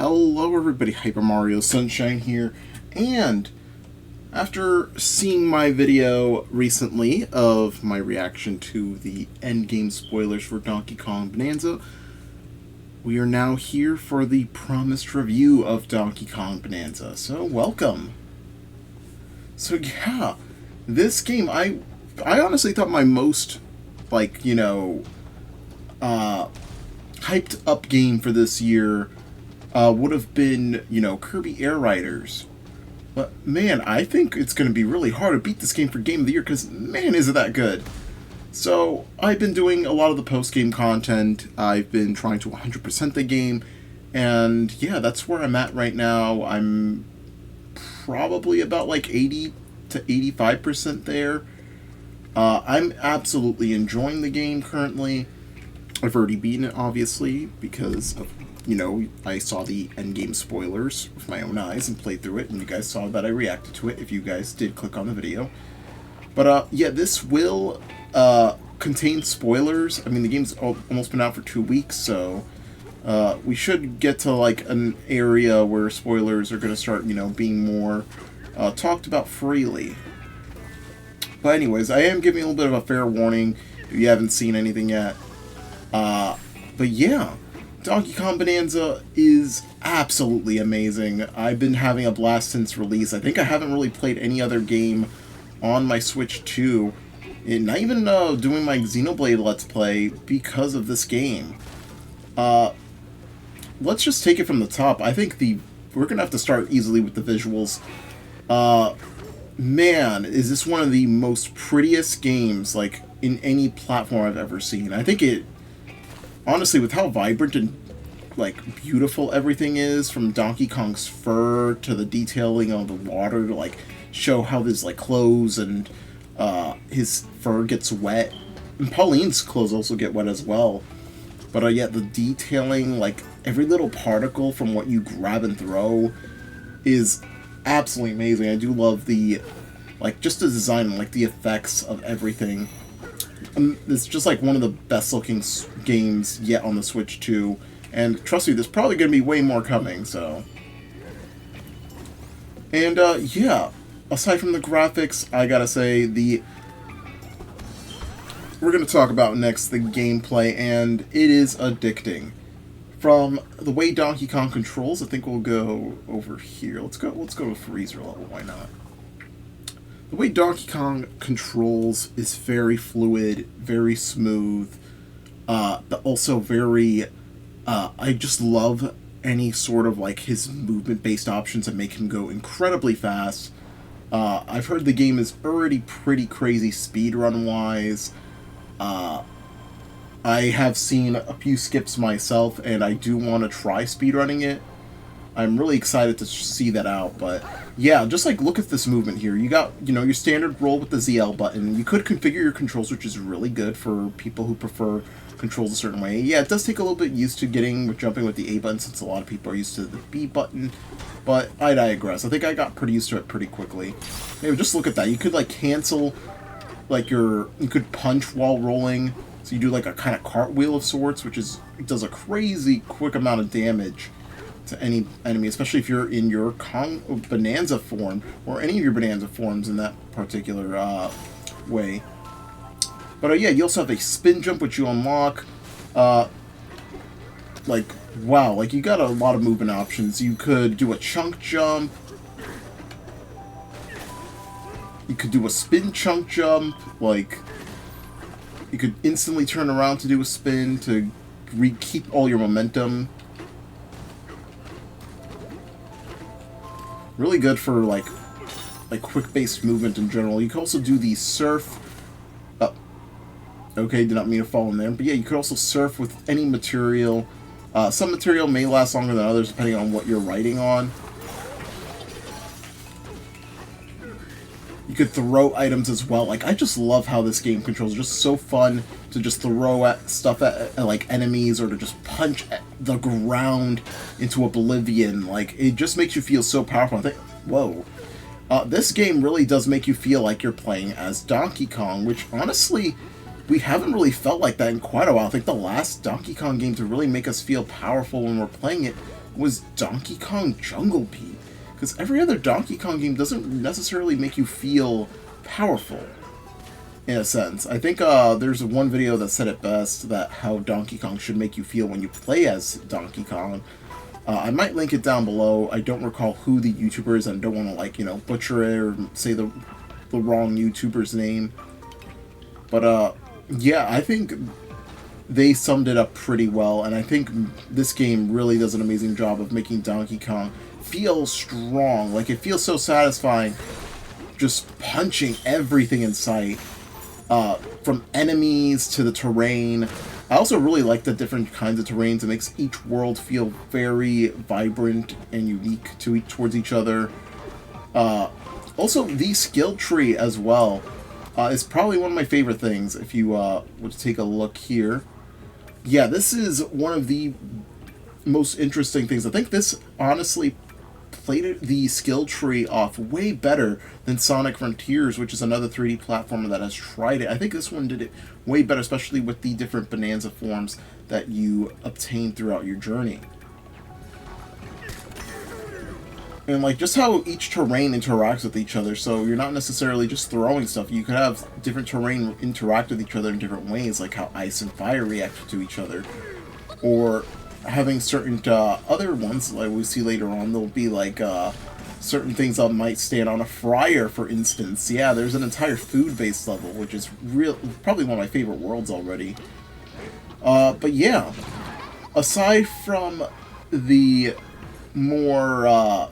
Hello everybody, Hyper Mario Sunshine here, and after seeing my video recently of my reaction to the endgame spoilers for Donkey Kong Bananza, we are now here for the promised review of Donkey Kong Bananza, so welcome. So yeah, this game, I honestly thought my most, hyped up game for this year would have been, Kirby Air Riders. But, man, I think it's going to be really hard to beat this game for Game of the Year, because, man, is it that good. So, I've been doing a lot of the post-game content. I've been trying to 100% the game. And, yeah, that's where I'm at right now. I'm probably about, 80 to 85% there. I'm absolutely enjoying the game currently. I've already beaten it, obviously, because of, I saw the endgame spoilers with my own eyes and played through it, and you guys saw that I reacted to it if you guys did click on the video. But, yeah, this will contain spoilers. I mean, the game's almost been out for 2 weeks, so we should get to, an area where spoilers are going to start, being more talked about freely. But anyways, I am giving a little bit of a fair warning if you haven't seen anything yet. But yeah, Donkey Kong Bananza is absolutely amazing. I've been having a blast since release. I think I haven't really played any other game on my Switch 2, and not even doing my Xenoblade Let's Play because of this game. Let's just take it from the top. I think we're going to have to start easily with the visuals. Man, is this one of the most prettiest games, in any platform I've ever seen. I think it, honestly, with how vibrant and, beautiful everything is, from Donkey Kong's fur to the detailing of the water to, show how his, clothes and, his fur gets wet. And Pauline's clothes also get wet as well. But, yeah, the detailing, every little particle from what you grab and throw is absolutely amazing. I do love the, just the design and, the effects of everything. It's just, one of the best-looking games yet on the Switch 2. And trust me, there's probably going to be way more coming, so. And, yeah, aside from the graphics, I gotta say, we're going to talk about next the gameplay, and it is addicting. From the way Donkey Kong controls, I think we'll go over here. Let's go to freezer level, why not? The way Donkey Kong controls is very fluid, very smooth, but also very, I just love any sort of, his movement-based options that make him go incredibly fast. I've heard the game is already pretty crazy speedrun-wise. I have seen a few skips myself, and I do want to try speedrunning it. I'm really excited to see that out, but yeah, just look at this movement here. You got, your standard roll with the ZL button. You could configure your controls, which is really good for people who prefer controls a certain way. Yeah, it does take a little bit used to jumping with the A button, since a lot of people are used to the B button, but I digress. I think I got pretty used to it pretty quickly. Maybe just look at that. You could cancel, you could punch while rolling. So you do a kind of cartwheel of sorts, which does a crazy quick amount of damage to any enemy, especially if you're in your Bananza form, or any of your Bananza forms in that particular way. But yeah, you also have a spin jump, which you unlock. Wow, you got a lot of movement options. You could do a chunk jump. You could do a spin chunk jump, you could instantly turn around to do a spin to keep all your momentum. Really good for, quick-based movement in general. You could also do the surf. Okay, did not mean to fall in there. But yeah, you could also surf with any material. Some material may last longer than others, depending on what you're riding on. You could throw items as well. I just love how this game controls. It's just so fun to just throw stuff at enemies, or to just punch at the ground into oblivion. It just makes you feel so powerful. I think, whoa. This game really does make you feel like you're playing as Donkey Kong, which, honestly, we haven't really felt like that in quite a while. I think the last Donkey Kong game to really make us feel powerful when we're playing it was Donkey Kong Jungle Beat. Because every other Donkey Kong game doesn't necessarily make you feel powerful, in a sense. I think there's one video that said it best, that how Donkey Kong should make you feel when you play as Donkey Kong. I might link it down below. I don't recall who the YouTuber is, and I don't want to, like, you know, butcher it or say the wrong YouTuber's name. But, yeah, I think they summed it up pretty well, and I think this game really does an amazing job of making Donkey Kong feel strong. Like, it feels so satisfying just punching everything in sight, from enemies to the terrain. I also really like the different kinds of terrains. It makes each world feel very vibrant and unique towards each other. Also, the skill tree as well is probably one of my favorite things. If you would take a look here. Yeah, this is one of the most interesting things. I think this honestly played the skill tree off way better than Sonic Frontiers, which is another 3D platformer that has tried it. I think this one did it way better, especially with the different Bananza forms that you obtain throughout your journey. And, like, just how each terrain interacts with each other, so you're not necessarily just throwing stuff. You could have different terrain interact with each other in different ways, like how ice and fire react to each other. Or having certain other ones, like we see later on, there'll be, like, certain things that might stand on a fryer, for instance. Yeah, there's an entire food-based level, which is probably one of my favorite worlds already. But yeah, aside from the more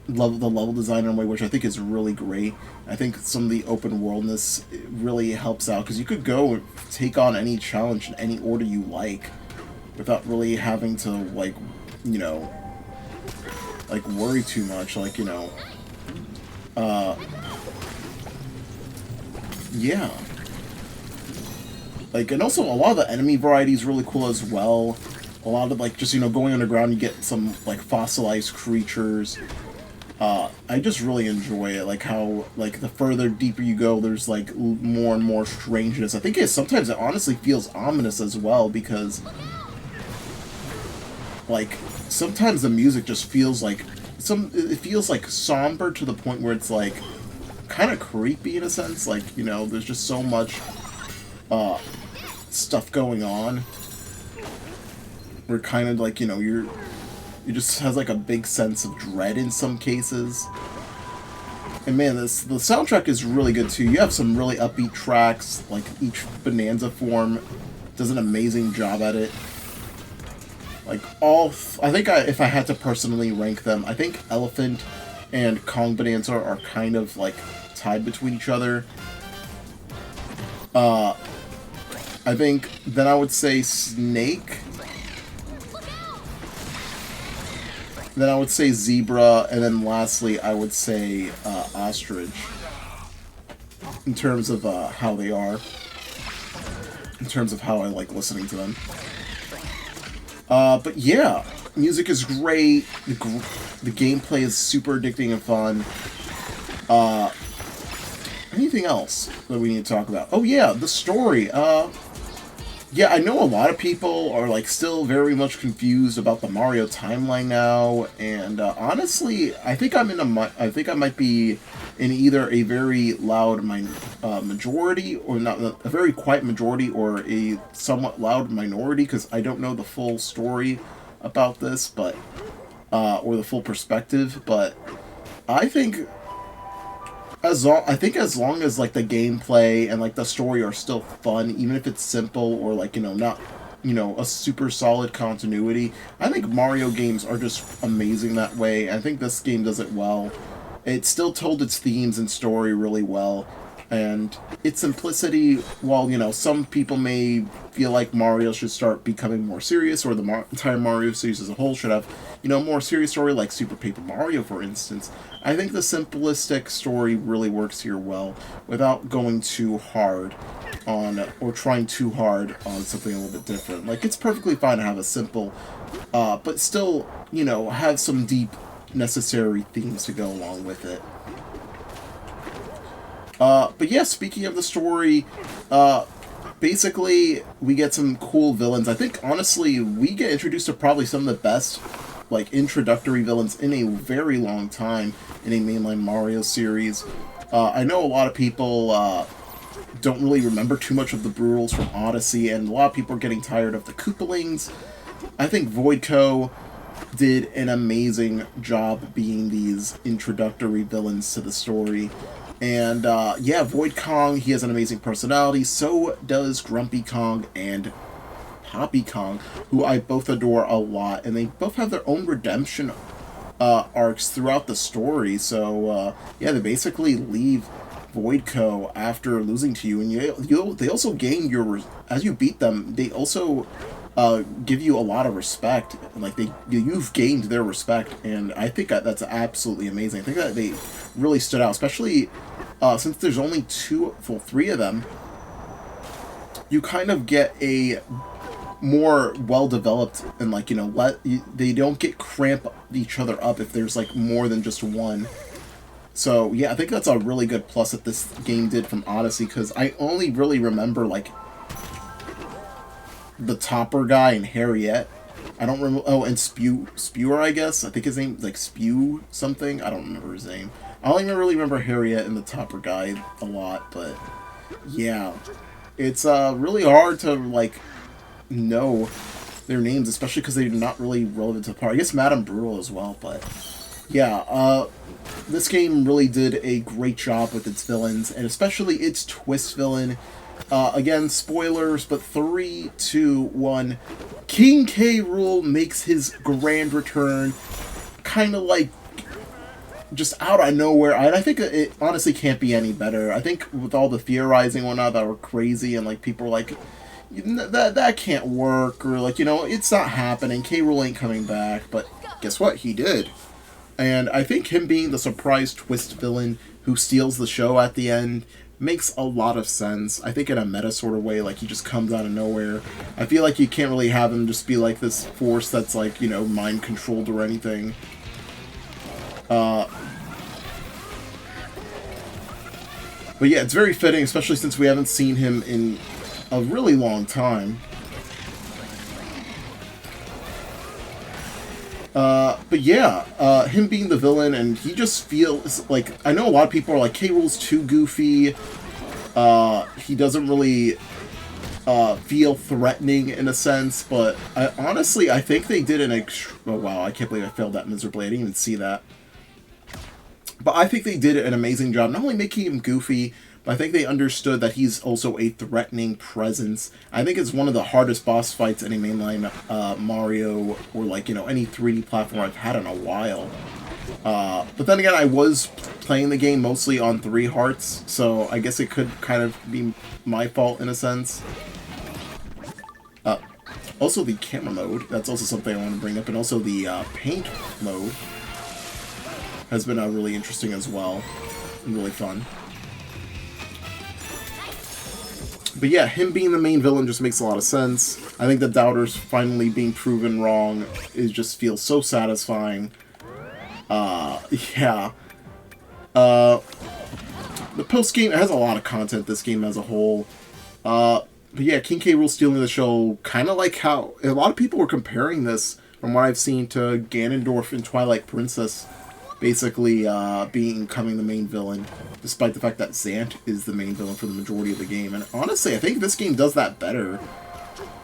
the level design in a way, which I think is really great. I think some of the open worldness really helps out, because you could go and take on any challenge in any order you like without really having to, like, you know, like, worry too much, like, you know, yeah. Like, and also a lot of the enemy variety is really cool as well. A lot of, like, just, you know, going underground, you get some, like, fossilized creatures. I just really enjoy it, like how, like, the further deeper you go, there's, like, more and more strangeness. I think sometimes it honestly feels ominous as well, because, like, sometimes the music just feels like, it feels, like, somber to the point where it's, like, kind of creepy in a sense. Like, you know, there's just so much, stuff going on. We're kind of, like, you know, it just has, like, a big sense of dread in some cases. And man, the soundtrack is really good too. You have some really upbeat tracks, like each Bananza form does an amazing job at it. Like, I think if I had to personally rank them, I think Elephant and Kong Bananza are kind of, like, tied between each other. I think then I would say Snake. Then I would say Zebra, and then lastly I would say Ostrich, in terms of how they are, in terms of how I like listening to them. But yeah, music is great, the gameplay is super addicting and fun. Anything else that we need to talk about? Oh yeah, the story. Yeah, I know a lot of people are, like, still very much confused about the Mario timeline now, and honestly, I think I might be in either a very loud majority, or not a very quiet majority, or a somewhat loud minority, because I don't know the full story about this, but or the full perspective. But I think as long as, like, the gameplay and, like, the story are still fun, even if it's simple or, like, you know, not, you know, a super solid continuity, I think Mario games are just amazing that way. I think this game does it well. It still told its themes and story really well, and its simplicity, while, you know, some people may feel like Mario should start becoming more serious, or the entire Mario series as a whole should have, you know, more serious story, like Super Paper Mario, for instance, I think the simplistic story really works here well, without going too hard on, or trying too hard on something a little bit different. Like, it's perfectly fine to have a simple, but still, you know, have some deep, necessary themes to go along with it. But yeah, speaking of the story, basically, we get some cool villains. I think, honestly, we get introduced to probably some of the best like introductory villains in a very long time in a mainline Mario series. I know a lot of people don't really remember too much of the Brutals from Odyssey, and a lot of people are getting tired of the Koopalings. I think Voidco did an amazing job being these introductory villains to the story. And yeah, Void Kong, he has an amazing personality. So does Grumpy Kong and Poppy Kong, who I both adore a lot. And they both have their own redemption arcs throughout the story. So yeah, they basically leave Voidco after losing to you, and they also gain your as you beat them. They also give you a lot of respect. Like you've gained their respect, and I think that's absolutely amazing. I think that they really stood out, especially since there's only three of them. You kind of get a more well developed, and like they don't get cramp each other up if there's like more than just one. So yeah, I think that's a really good plus that this game did from Odyssey, because I only really remember like the Topper guy and Harriet. I don't remember. Oh, and Spewer, I guess. I think his name like Spew something. I don't remember his name. I only really remember Harriet and the Topper guy a lot, but yeah, it's really hard to like know their names, especially because they're not really relevant to the part. I guess Madame Brutal as well, but yeah, this game really did a great job with its villains, and especially its twist villain. Again, spoilers, but 3, 2, 1. King K. Rool makes his grand return, kind of like just out of nowhere. I think it honestly can't be any better. I think with all the theorizing and whatnot that were crazy, and like people were like, that can't work, or like, it's not happening. K. Rool ain't coming back, but guess what? He did. And I think him being the surprise twist villain who steals the show at the end makes a lot of sense. I think in a meta sort of way, like he just comes out of nowhere. I feel like you can't really have him just be like this force that's like, mind controlled or anything. But yeah, it's very fitting, especially since we haven't seen him in a really long time. But yeah, him being the villain, and he just feels like, I know a lot of people are like, K. Rool's too goofy, he doesn't really feel threatening in a sense, but honestly, I think they did oh wow, I can't believe I failed that miserably, I didn't even see that. But I think they did an amazing job, not only making him goofy, but I think they understood that he's also a threatening presence. I think it's one of the hardest boss fights in a mainline Mario, or like, any 3D platform I've had in a while. But then again, I was playing the game mostly on 3 hearts, so I guess it could kind of be my fault in a sense. Also the camera mode, that's also something I want to bring up, and also the paint mode has been really interesting as well, and really fun. But yeah, him being the main villain just makes a lot of sense. I think the doubters finally being proven wrong just feels so satisfying. Yeah. The post-game has a lot of content, this game as a whole. But yeah, King K. Rool stealing the show, kind of like how a lot of people were comparing this, from what I've seen, to Ganondorf in Twilight Princess, basically becoming the main villain, despite the fact that Zant is the main villain for the majority of the game. And honestly, I think this game does that better,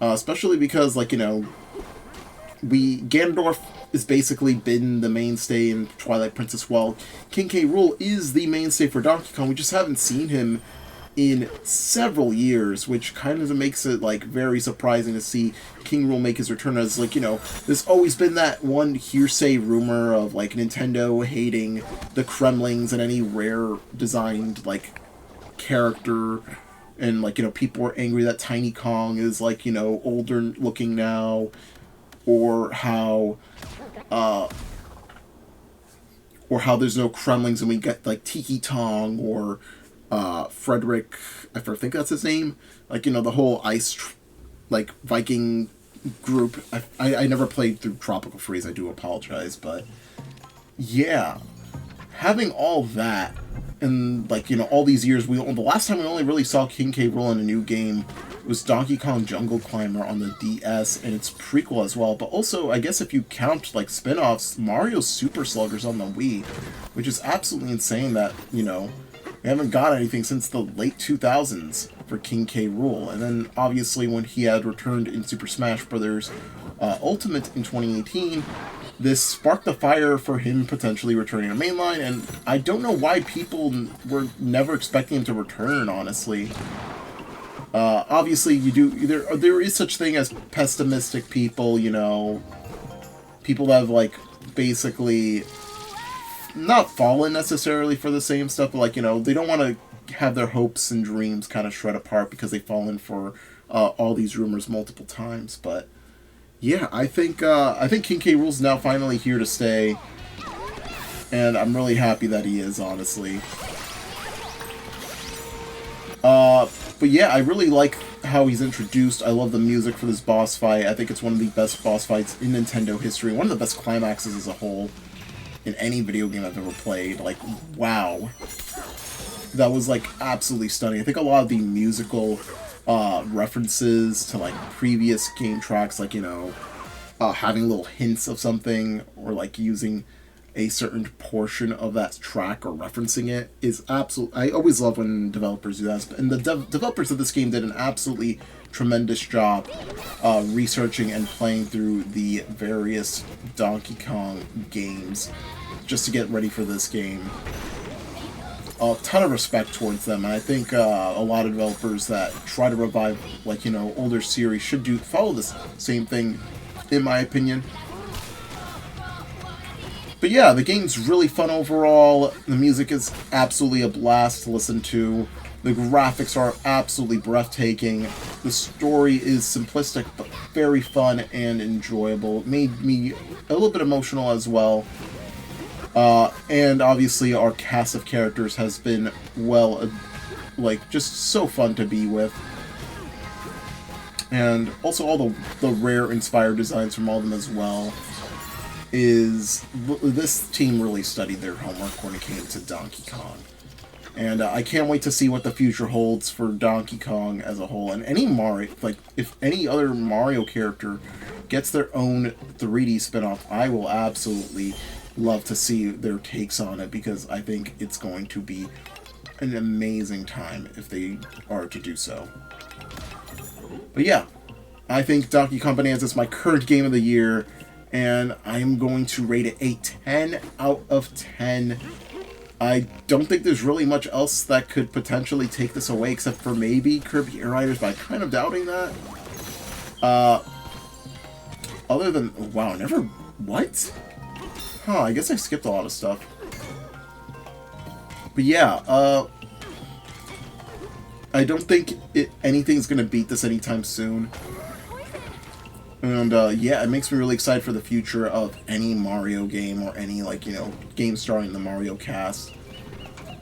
especially because, like, Ganondorf has basically been the mainstay in Twilight Princess, while King K. Rool is the mainstay for Donkey Kong. We just haven't seen him in several years, which kind of makes it like very surprising to see King Rool make his return. As like, there's always been that one hearsay rumor of like Nintendo hating the Kremlings and any rare designed like character, and like, people are angry that Tiny Kong is like, older looking now, or how there's no Kremlings and we get like Tiki Tong or Frederick, I think that's his name, like, the whole ice like Viking group. I never played through Tropical Freeze, I do apologize, but yeah, having all that, and like, all these years, the last time we only really saw King K. Rool in a new game was Donkey Kong Jungle Climber on the DS and its prequel as well. But also, I guess if you count like spin-offs, Mario Super Sluggers on the Wii, which is absolutely insane that, you know, we haven't got anything since the late 2000s for King K. Rool. And then obviously when he had returned in Super Smash Bros. Ultimate in 2018, this sparked the fire for him potentially returning to mainline, and I don't know why people were never expecting him to return, honestly. Obviously, there is such thing as pessimistic people, you know, people that have, like, basically not fallen necessarily for the same stuff, but, like, you know, they don't want to have their hopes and dreams kind of shred apart because they've fallen for all these rumors multiple times, but yeah, I think King K. Rool's now finally here to stay, and I'm really happy that he is, honestly. But yeah, I really like how he's introduced. I love the music for this boss fight. I think it's one of the best boss fights in Nintendo history. One of the best climaxes as a whole in any video game I've ever played. Like, wow. That was, like, absolutely stunning. I think a lot of the musical references to, like, previous game tracks, like, you know, having little hints of something, or, like, using a certain portion of that track or referencing it is absolute. I always love when developers do that, and the developers of this game did an absolutely tremendous job researching and playing through the various Donkey Kong games just to get ready for this game. A ton of respect towards them, and I think a lot of developers that try to revive, like, you know, older series should follow this same thing, in my opinion. But yeah, the game's really fun overall. The music is absolutely a blast to listen to. The graphics are absolutely breathtaking. The story is simplistic but very fun and enjoyable. It made me a little bit emotional as well. And obviously our cast of characters has been, well, like, just so fun to be with. And also all the rare inspired designs from all of them as well. This team really studied their homework when it came to Donkey Kong. And I can't wait to see what the future holds for Donkey Kong as a whole. And any Mario, like, if any other Mario character gets their own 3D spinoff, I will absolutely love to see their takes on it, because I think it's going to be an amazing time if they are to do so. But yeah, I think Donkey Kong Bananza is my current game of the year, and I'm going to rate it a 10 out of 10. I don't think there's really much else that could potentially take this away, except for maybe Kirby Air Riders, but I'm kind of doubting that. Other than, wow, never, what? Huh, I guess I skipped a lot of stuff. But yeah, I don't think anything's gonna beat this anytime soon. And, yeah, it makes me really excited for the future of any Mario game, or any, like, you know, game starring the Mario cast.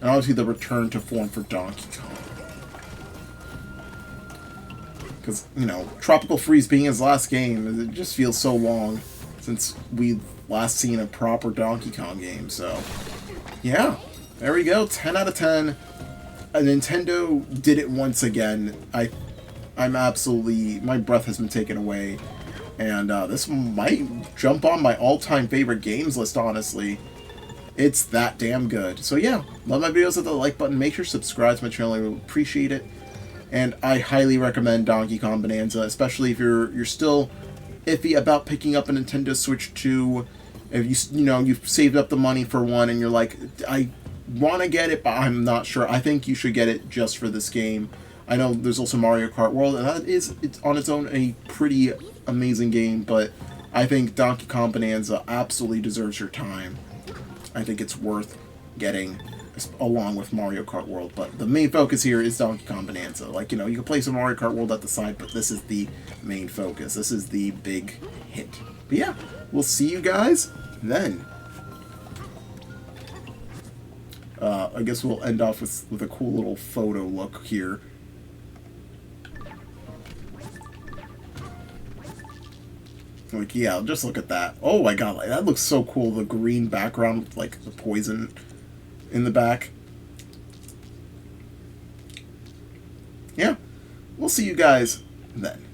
And obviously the return to form for Donkey Kong. Because, you know, Tropical Freeze being his last game, it just feels so long since we've last seen a proper Donkey Kong game, so yeah, there we go, 10 out of 10. Nintendo did it once again. I'm absolutely, my breath has been taken away, and this might jump on my all-time favorite games list, honestly. It's that damn good. So yeah, love my videos, hit the like button, make sure to subscribe to my channel, I would appreciate it. And I highly recommend Donkey Kong Bananza, especially if you're still iffy about picking up a Nintendo Switch 2. If you know, you've saved up the money for one and you're like, I want to get it, but I'm not sure. I think you should get it just for this game. I know there's also Mario Kart World, and it's on its own a pretty amazing game, but I think Donkey Kong Bananza absolutely deserves your time. I think it's worth getting along with Mario Kart World, but the main focus here is Donkey Kong Bananza. Like, you know, you can play some Mario Kart World at the side, but this is the main focus. This is the big hit. But yeah, we'll see you guys then. I guess we'll end off with a cool little photo look here. Like, yeah, just look at that. Oh my god, like, that looks so cool. The green background with, like, the poison in the back. Yeah. we'll see you guys then.